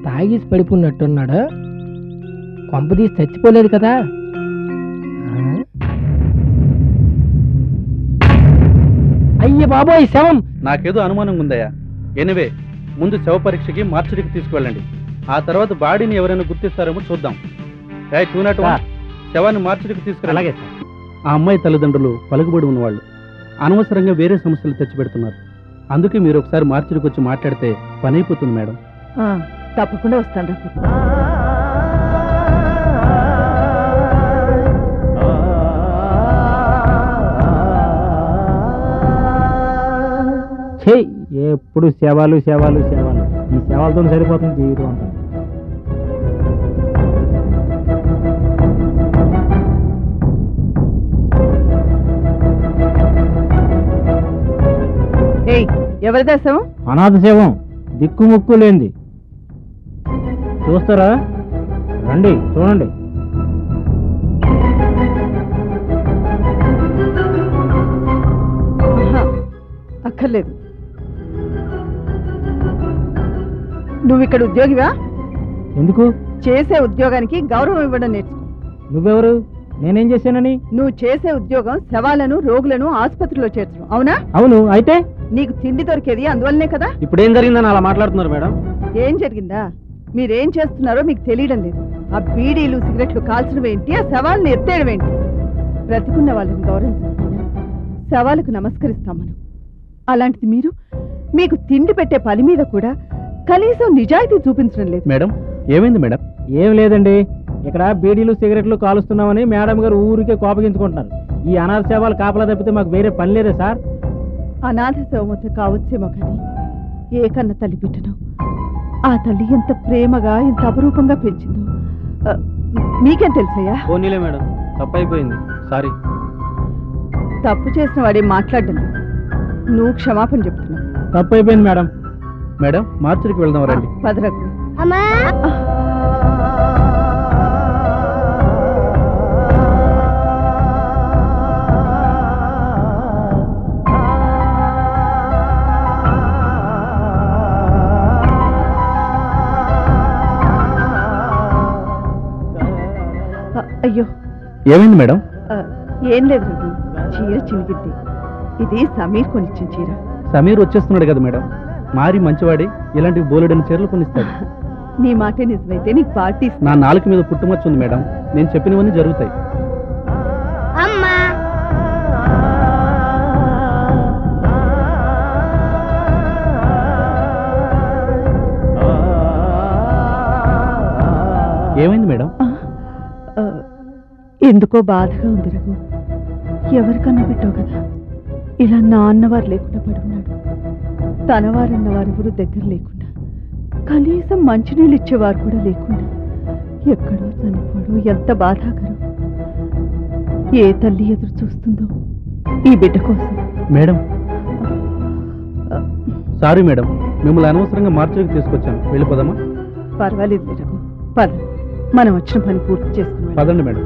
తాగేసి పడిపోయినట్టున్నాడు. కొంపదీసి చచ్చిపోలేదు కదా? అయ్య బాబోయ్, శవం! నాకేదో అనుమానం ఉందయ్యా. ఎనివే, ముందు శవ పరీక్షకి మార్చిడికి తీసుకువెళ్ళండి. ఆ తర్వాత బాడీని ఎవరైనా గుర్తిస్తారేమో చూద్దాం. శవాన్ని మార్చిడికి తీసుకురాలాగే. ఆ అమ్మాయి తల్లిదండ్రులు పలుకుబడి ఉన్నవాళ్ళు, అనవసరంగా వేరే సమస్యలు తెచ్చిపెడుతున్నారు. అందుకే మీరు ఒకసారి మార్చిడికి వచ్చి మాట్లాడితే పని అయిపోతుంది మేడం. తప్పకుండా వస్తాను. ఎప్పుడు సేవలు సేవలు సేవలు, ఈ సేవలతో సరిపోతుంది జీవితం అంతా. ఎవరి దేశం? అనాథ శవం, దిక్కు ముక్కు లేంది. చూస్తారా? రండి చూడండి. అక్కర్లేదు. నువ్వు ఇక్కడ ఉద్యోగివా? ఎందుకు? చేసే ఉద్యోగానికి గౌరవం ఇవ్వడం నేర్చుకో. నువ్వెవరు? నేనేం చేశానని? నువ్వు చేసే ఉద్యోగం శవాలను రోగులను ఆసుపత్రిలో చేర్చడం, అవునా? అవును. అయితే నీకు తిండి దొరికేది అందువల్లనే కదా. ఇప్పుడేం జరిగిందని అలా మాట్లాడుతున్నారు మేడం? ఏం జరిగిందా? మీరేం చేస్తున్నారో మీకు తెలియడం లేదు. ఆ బీడీలు సిగరెట్లు కాల్చడం ఏంటి, ఆ శవాలను ఎత్తేయడం ఏంటి? బ్రతికున్న వాళ్ళని గౌరవించకపోయినా శవాలకు నమస్కరిస్తాం మనం. అలాంటిది మీరు మీకు తిండి పెట్టే పని మీద కూడా కనీసం నిజాయితీ చూపించడం లేదు. మేడం, ఏమైంది మేడం? ఏం లేదండి, ఇక్కడ బీడీలు సిగరెట్లు కాలుస్తున్నామని మేడం గారు ఊరికే కోపగించుకుంటున్నారు. ఈ అనాథ శవాలు కాపలా తప్పితే మాకు వేరే పని లేదే సార్. అనాథ శవమొత్త కావచ్చేమో కానీ ఏ కన్న తల్లి బిడ్డను ఆ తల్లి ఎంత ప్రేమగా ఎంత అపరూపంగా పెంచిందో మీకేం తెలుసయ్యా? పోనీలే మేడం, తప్పైపోయింది, సారీ. తప్పు చేసిన వాడేం మాట్లాడడం లేదు. నువ్వు క్షమాపణ చెప్తున్నావు. తప్పైపోయింది మేడం. మేడం, మార్చిడికి వెళ్దాం రండి. పదరకు. అయ్యో, ఏమైంది మేడం? ఏం లేదు రఘు, చీర చినిగిద్ది. ఇది సమీర్ కొనిచ్చిన చీర. సమీర్ వచ్చేస్తున్నాడు కదా మేడం, మారి మంచివాడి ఇలాంటి బోలెడని చీరలు కొనిస్తాడు. నీ మాటే నిజమైతే నీకు పార్టీ. నా నాలుక మీద పుట్టుమచ్చ ఉంది మేడం, నేను చెప్పినవన్నీ జరుగుతాయి. ఏమైంది మేడం? ఎందుకో బాధగా ఉంది రఘు. ఎవరికన్నా పెట్టావు కదా, ఇలా నా అన్నవారు లేకుండా పడి ఉన్నాడు. తనవారన్న వారెవరూ దగ్గర లేకుండా, కనీసం మంచినీళ్ళు ఇచ్చేవారు కూడా లేకుండా ఎక్కడో చనిపోవడం ఎంత బాధాకరం. ఏ తల్లి ఎదురు చూస్తుందో ఈ బిడ్డ కోసం. మేడం, సారీ మేడం, మిమ్మల్ని అనవసరంగా మార్చిడికి తీసుకొచ్చాను. వెళ్ళిపోదామా? పర్వాలేదు రఘు, పద, మనం వచ్చిన పని పూర్తి చేసుకున్నాం. పదండి మేడం.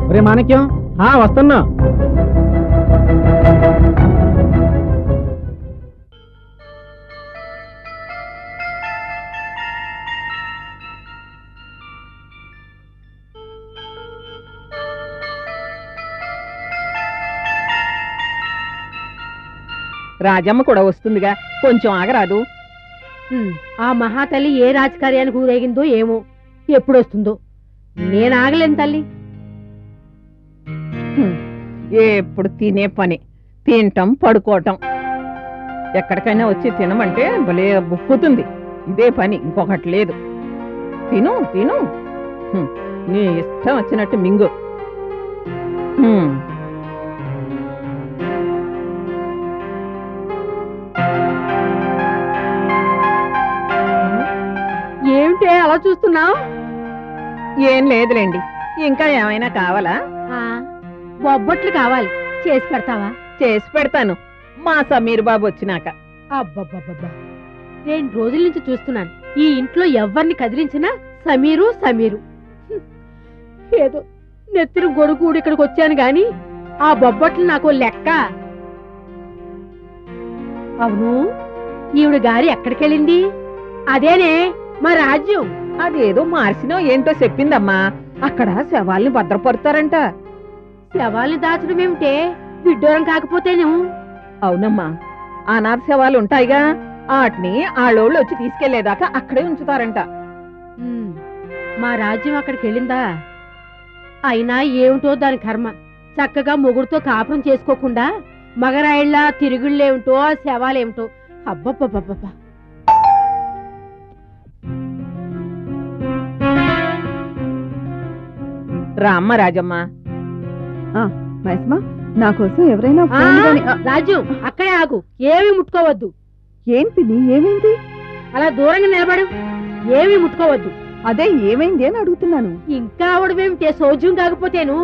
ఒరే మాణిక్యం, వస్తున్నా. రాజమ్మ కూడా వస్తుందిగా, కొంచెం ఆగరాదు. ఆ మహాతల్లి ఏ రాజకార్యానికి ఊరేగిందో ఏమో, ఎప్పుడొస్తుందో. నేను ఆగలేను తల్లి. ఎప్పుడు తినే పని, తినటం పడుకోవటం. ఎక్కడికైనా వచ్చి తినమంటే భలే బుక్కుతుంది. ఇదే పని, ఇంకొకటి లేదు. తిను తిను, నీ ఇష్టం వచ్చినట్టు మింగు. ఏమిటే అలా చూస్తున్నావు? ఏం లేదులేండి. ఇంకా ఏమైనా కావాలా? బొబ్బట్లు కావాలి, చేసి పెడతావా? చేసి పెడతాను, మా సమీర్ బాబు వచ్చినాక. అబ్బబ్బబ్బబ్బా, 2 రోజుల నుంచి చూస్తున్నాను. ఈ ఇంట్లో ఎవరిని కదిలించినా సమీరు సమీరు. ఏదో నెత్తిన గొడుగు ఇక్కడికి వచ్చాను గాని ఆ బొబ్బట్లు నాకు లెక్క. అవును, ఈవిడ గారి ఎక్కడికెళ్ళింది? అదేనే మా రాజ్యం. అదేదో మార్చినో ఏంటో చెప్పిందమ్మా. అక్కడ శవాల్ని భద్రపరుతారంట. శవాల్ని దాచడం ఏమిటే, విడ్డూరం కాకపోతేను. అవునమ్మా, అనాథ శవాలు ఉంటాయిగా, వాటిని ఆళ్ళోళ్ళు వచ్చి తీసుకెళ్లేదాకా అక్కడే ఉంచుతారంట. మా రాజ్యం అక్కడికి వెళ్ళిందా? అయినా ఏమిటో దాని కర్మ. చక్కగా మొగుడుతో కాపురం చేసుకోకుండా మగరాయిళ్ళ తిరుగుళ్ళేమిటో, ఆ శవాలేమిటో. అబ్బబ్బబ్బబ్బా! రామ్మ రాజమ్మ. మైసమ్మ, నా కోసం ఎవరైనా ఫోన్ గాని- రాజ్యం, అక్కడే ఆగు, ఏమీ ముట్టుకోవద్దు. ఏం పిన్ని, ఏమైంది? అలా దూరంగా నిలబడు, ఏమీ ముట్టుకోవద్దు. అదే ఏమైంది అని అడుగుతున్నాను. ఇంకా ఆవిడమేమిటే, సోజ్యం కాకపోతేను.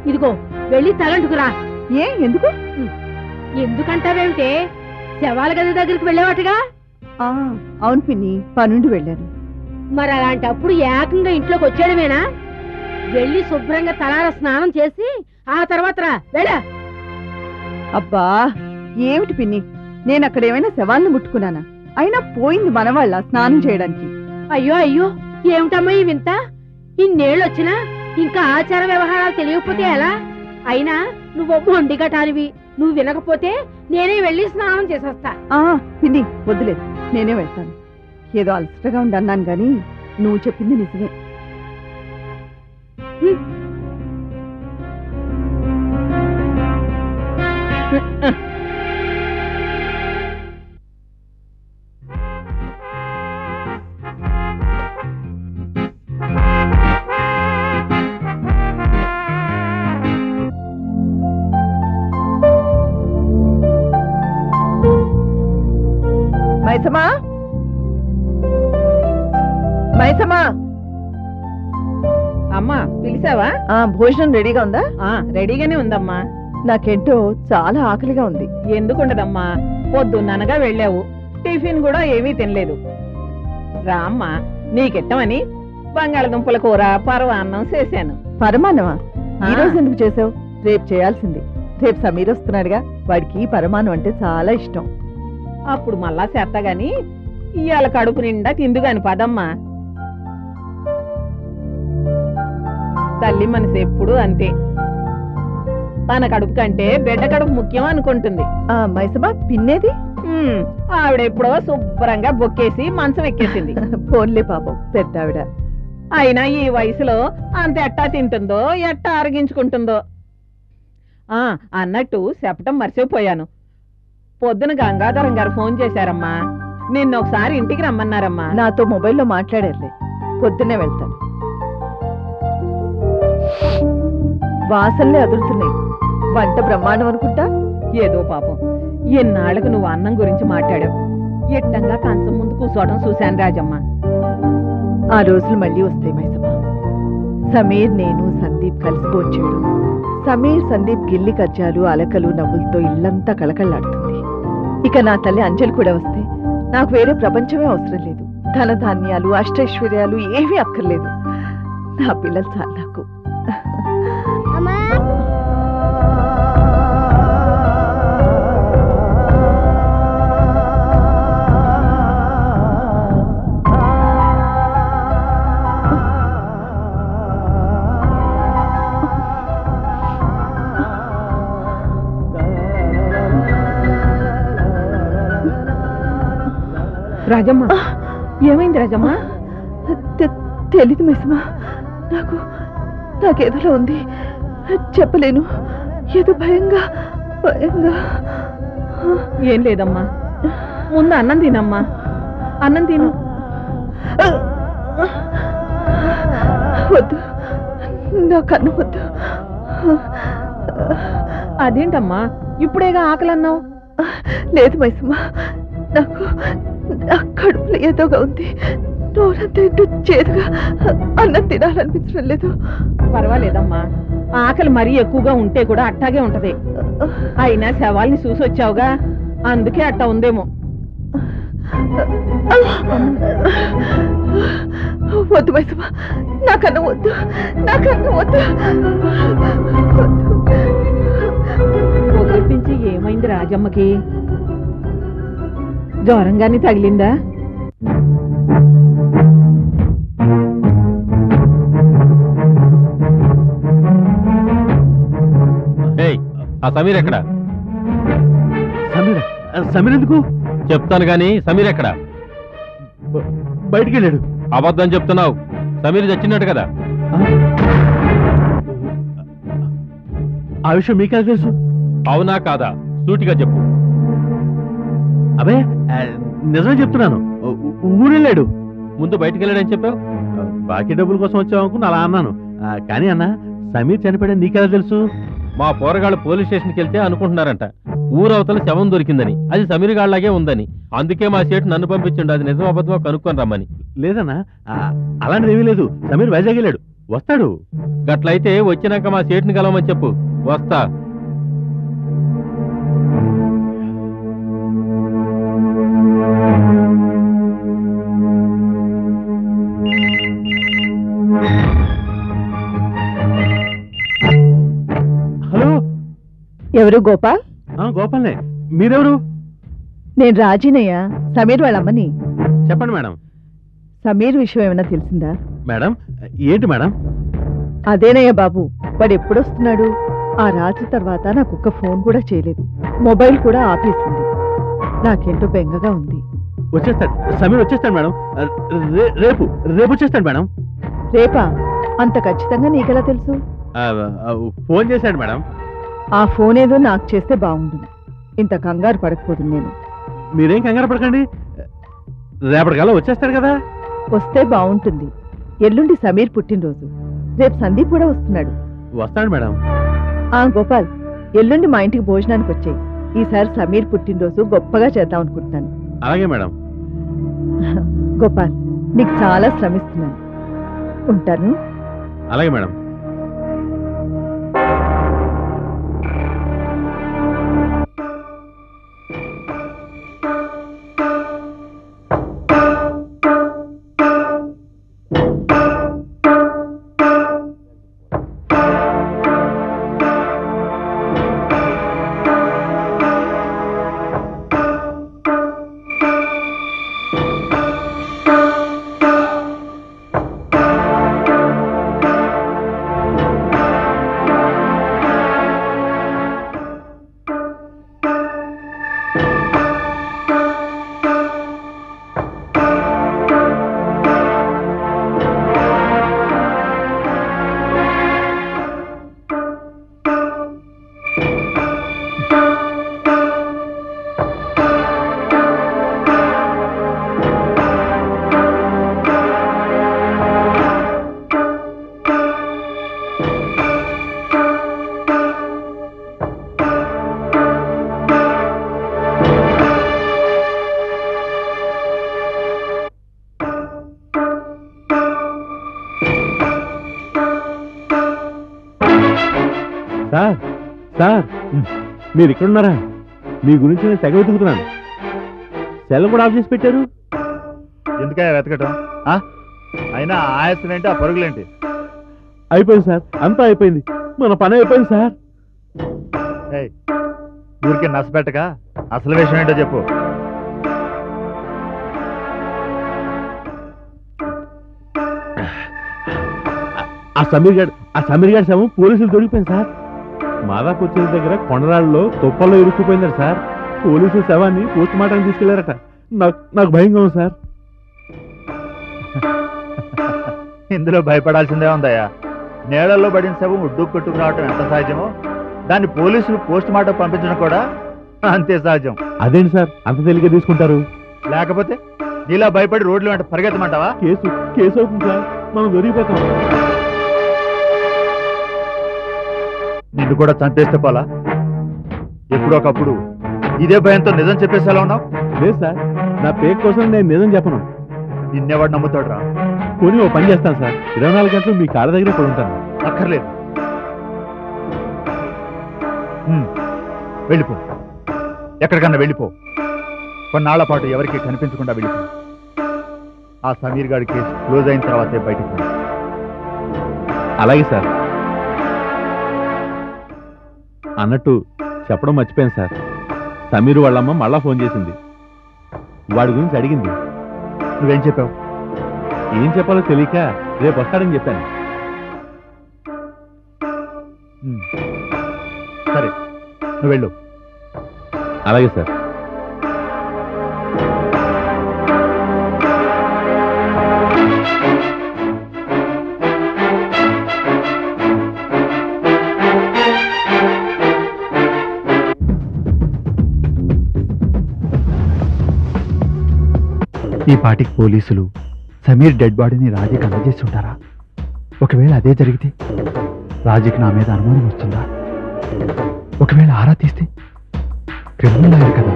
ఇదిగో వెళ్ళి తలంటుకురా. ఎందుకు? ఎందుకంటావేమిటే, శవాల గది దగ్గరికి వెళ్ళేవాటుగా. అవును పిన్ని, పనుండి వెళ్ళాను. మరి అలాంటప్పుడు ఏకంగా ఇంట్లోకి వచ్చేయడమేనా? వెళ్ళి శుభ్రంగా తలార స్నానం చేసి ఆ తర్వాత రా. వెళ్ళ. అబ్బా, ఏమిటి పిన్ని, నేను అక్కడ ఏమైనా శవాల్ని ముట్టుకున్నానా? అయినా పోయింది మనవాళ్ళ స్నానం చేయడానికి. అయ్యో అయ్యో, ఏమిటమ్మా ఈ వింత? ఇన్నేళ్ళు వచ్చినా ఇంకా ఆచార వ్యవహారాలు తెలియకపోతే ఎలా? అయినా నువ్వు మొండిగటానివి. నువ్వు వినకపోతే నేనే వెళ్ళి స్నానం చేసేస్తా. పిన్ని వద్దులే, నేనే వెళ్తాను. ఏదో అలసటగా ఉండన్నాను గాని నువ్వు చెప్పింది నిజమే. మైసమ్మా, మైసమ్మా. అమ్మా పిలిచావా? భోజనం రెడీగా ఉందా? రెడీగానే ఉందమ్మా. నాకేంటో చాలా ఆకలిగా ఉంది. ఎందుకుండదమ్మా, పొద్దున్ననగా వెళ్ళావు, టిఫిన్ కూడా ఏమీ తినలేదు. రామ్మా, నీకిట్టమని బంగాళదుంపల కూర పరమాన్నం చేశాను. పరమాన్నమా? ఈ రోజు ఎందుకు చేసావు? రేపు చేయాల్సింది. రేపు సమీర్ వస్తున్నాడుగా, వాడికి పరమాన్నం అంటే చాలా ఇష్టం. అప్పుడు మళ్ళా చేస్తా గాని ఇవాళ కడుపు నిండా తిందుగాని పదమ్మా. తల్లి మనసు ఎప్పుడు అంతే, తన కడుపు కంటే బిడ్డ కడుపు ముఖ్యం అనుకుంటుంది. మైసమ్మా, పిన్నేది? ఆవిడెప్పుడో శుభ్రంగా బొక్కేసి మంచం ఎక్కేసింది. ఫోన్లే పాపం, పెద్ద ఆవిడ. అయినా ఈ వయసులో అంత ఎట్టా తింటుందో, ఎట్టా ఆరగించుకుంటుందో. అన్నట్టు చెప్పటం మర్చిపోయాను. పొద్దున గంగాధరం గారు ఫోన్ చేశారమ్మా. నిన్నొకసారి ఇంటికి రమ్మన్నారమ్మా. నాతో మొబైల్లో మాట్లాడారులే, పొద్దున్నే వెళ్తాను. వాసనలే అదురుతున్నాయి. వంట బ్రహ్మాండం అనుకుంటా. ఏదో పాపం, ఎన్నాళ్లకు నువ్వు అన్నం గురించి మాట్లాడావు. ఎట్టంగా కంచం ముందు కూర్చోవడం చూశాను రాజమ్మ. ఆ రోజులు మళ్ళీ వస్తాయి మైసమ్మ. సమీర్, నేను, సందీప్ కలిసి భోంచేయడం. సమీర్, సందీప్ గిల్లి కజ్జాలు, అలకలు, నవ్వులతో ఇల్లంతా కళకళలాడుతుంది. ఇక నా తల్లి అంజలి కూడా వస్తే నాకు వేరే ప్రపంచమే అవసరం లేదు. ధనధాన్యాలు, అష్టైశ్వర్యాలు ఏమీ అక్కర్లేదు. నా పిల్లలు చాలు నాకు. రాజమ్మ, ఏమైంది రాజమ్మ? తెలీదు మైసమ్మ, నాకేదోలా ఉంది, చెప్పలేను. ఏదో భయంగా. ఏం లేదమ్మా, ముందు అన్నం తినమ్మా. అన్నం తిను. వద్దు, నాకు అన్నం వద్దు. అదేంటమ్మా, ఇప్పుడేగా ఆకలన్నావు? లేదు మైసమ్మ, నా కడుపులో ఏదోగా ఉంది. నోరంతా చేదుగా, అన్నం తినాలనిపించడం లేదు. పర్వాలేదమ్మా, ఆకలి మరీ ఎక్కువగా ఉంటే కూడా అట్టాగే ఉంటది. అయినా శవాల్ని చూసి వచ్చావుగా, అందుకే అట్టా ఉందేమో. వద్దు మైసమ్మ, నాకన్నం వద్దు, నాకన్నం వద్దు. పొద్దుటి నుంచి ఏమైంది రాజమ్మకి? జ్వరంగాని తగిలిందా? ఆ సమీర్ ఎక్కడ? సమీర్ ఎందుకు? చెప్తాను గాని సమీర్ ఎక్కడ? బయటికి వెళ్ళాడు. అబద్ధం చెప్తున్నావు. సమీర్ చచ్చినట్టు కదా? ఆ విషయం మీకే తెలుసు? అవునా కాదా సూటిగా చెప్పు. అబే నిజమే చెప్తున్నాను. ఊరెళ్ళాడు. ముందు బయటికి వెళ్ళాడని చెప్పావు. బాకీ డబ్బుల కోసం వచ్చావు అనుకుని అలా అన్నాను. కానీ అన్న సమీర్ చనిపోయాడని నీకెలా తెలుసు? మా పోరగాళ్ళు పోలీస్ స్టేషన్కి వెళ్తే అనుకుంటున్నారంట ఊరవతల శవం దొరికిందని, అది సమీర్ గాళ్లాగే ఉందని. అందుకే మా సేటు నన్ను పంపించిండు అది నిజం అబద్ధమో కనుక్కొని రమ్మని. లేదన్నా అలాంటిది ఏమీ లేదు. సమీర్ వైజాగ్ వెళ్ళాడు, వస్తాడు. గట్లయితే వచ్చినాక మా సేటుని కలవమని చెప్పు, వస్తా. హలో, ఎవరు గోపాల్? గోపాల్నే. మీరెవరు? నేను రాజీనయ్య, సమీర్ వాళ్ళ అమ్మని. చెప్పండి మేడం. సమీర్ విషయం ఏమైనా తెలిసిందా? మేడం ఏంటి మేడం? అదేనయ్య బాబు, వాడు ఎప్పుడొస్తున్నాడు? ఆ రాత్రి తర్వాత నాకు ఒక్క ఫోన్ కూడా చేయలేదు, మొబైల్ కూడా ఆపేసింది. నాకేంటో బెంగగా ఉంది. వచ్చేస్తాడు సమీర్, వచ్చేస్తాడు మేడం. రేపు వచ్చేస్తాడు మేడం. రేపా? అంత ఖచ్చితంగా నీకెలా తెలుసు? ఫోన్ చేశాడు మేడం. ఆ ఫోన్ ఏదో నాకు చేస్తే బాగుంటుంది. ఇంత కంగారు పడకపోతుంది నేను. మీరేం కంగారు పడకండి, రేపటికల్లా వచ్చేస్తాడు కదా. వస్తే బాగుంటుంది. ఎల్లుండి సమీర్ పుట్టినరోజు, రేపు సందీప్ కూడా వస్తున్నాడు. వస్తాడు మేడం. గోపాల్, ఎల్లుండి మా ఇంటికి భోజనానికి వచ్చాయి. ఈసారి సమీర్ పుట్టినరోజు గొప్పగా చేద్దాం అనుకుంటున్నాను. అలాగే మేడం. గోపాల్, నీకు చాలా శ్రమిస్తున్నాను. ఉంటాను. అలాగే మేడం. సార్ సార్, మీరు ఇక్కడున్నారా? మీ గురించి నేను తెగ వెతుకుతున్నాను. సెల్ కూడా ఆఫ్ చేసి పెట్టారు. ఎందుకయ్యా వెతకటం? అయినా ఆయాసం ఏంటి, ఆ పరుగులేంటి? అయిపోయింది సార్, అంతా అయిపోయింది. మన పని అయిపోయింది సార్. ఊరికి నచ్చబెట్టక అసలు విషయం ఏంటో చెప్పు. ఆ సమీర్ గారి శవం పోలీసులు దొరికిపోయింది సార్. మాదాపూర్ దగ్గర కొండరాళ్ళలో తుప్పల్లో ఇరుక్కుపోయిందట సార్. పోలీసుల శవాన్ని పోస్ట్ మార్టం తీసుకెళ్లారట. నాకు భయంగా ఉంది సార్. ఇందులో భయపడాల్సిందే ఉందయ్యా. నేలల్లో పడిన శవం ఉడ్డు కొట్టుకు రావటం ఎంత సహజమో, దాన్ని పోలీసులు పోస్ట్ మార్టం పంపించడం కూడా అంతే సహజం. అదేంటి సార్ అంత తేలిగ్గా తీసుకుంటారు? లేకపోతే నీలా భయపడి రోడ్లు వెంట పరిగెత్తమంటావా? కేసు అవుతుంది సార్, మనం దొరికిపోతాం. నిన్ను కూడా చంపేస్తే పోలా? ఎప్పుడొకప్పుడు ఇదే భయంతో నిజం చెప్పేసేలా ఉన్నావు? లేదు సార్, నా పేరు కోసం నేను నిజం చెప్పను. నిన్నెవాడు నమ్ముతాడు రా? పోనీ ఓ పని చేస్తాను సార్, 24 గంటలు మీ కాళ్ళ దగ్గర కూడా ఉంటాను. అక్కర్లేదు, వెళ్ళిపో. ఎక్కడికన్నా వెళ్ళిపో. కొన్నాళ్ల పాటు ఎవరికి కనిపించకుండా వెళ్ళిపో. ఆ సమీర్ గారి కేసు క్లోజ్ అయిన తర్వాతే బయటకు రా. అలాగే సార్. అన్నట్టు చెప్పడం మర్చిపోయాను సార్. సమీర్ వాళ్ళమ్మ మళ్ళా ఫోన్ చేసింది. వాడి గురించి అడిగింది. నువ్వేం చెప్పావు? ఏం చెప్పాలో తెలియక రేపు వస్తాడని చెప్పాను. సరే, నువ్వు వెళ్ళు. అలాగే సార్. ఈ పాటికి పోలీసులు సమీర్ డెడ్ బాడీని రాజీకి అందజేసి ఉంటారా? ఒకవేళ అదే జరిగితే రాజీకి నా మీద అనుమానం వస్తుందా? ఒకవేళ ఆరా తీస్తే క్రిమినల్ అయ్యారు కదా,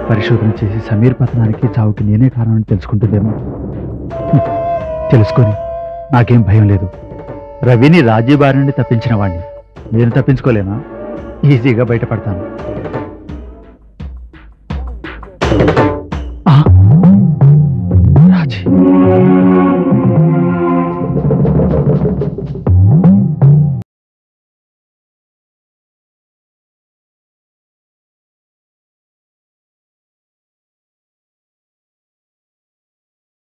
పరిశోధన చేసి సమీర్ పతనానికి చావుకి నేనే కారణం తెలుసుకుంటుందేమో. తెలుసుకొని నాకేం భయం లేదు. రవిని రాజీ బారి నుండి తప్పించిన వాడిని నేను తప్పించుకోలేనా? ఈజీగా బయటపడతాను. రాజీ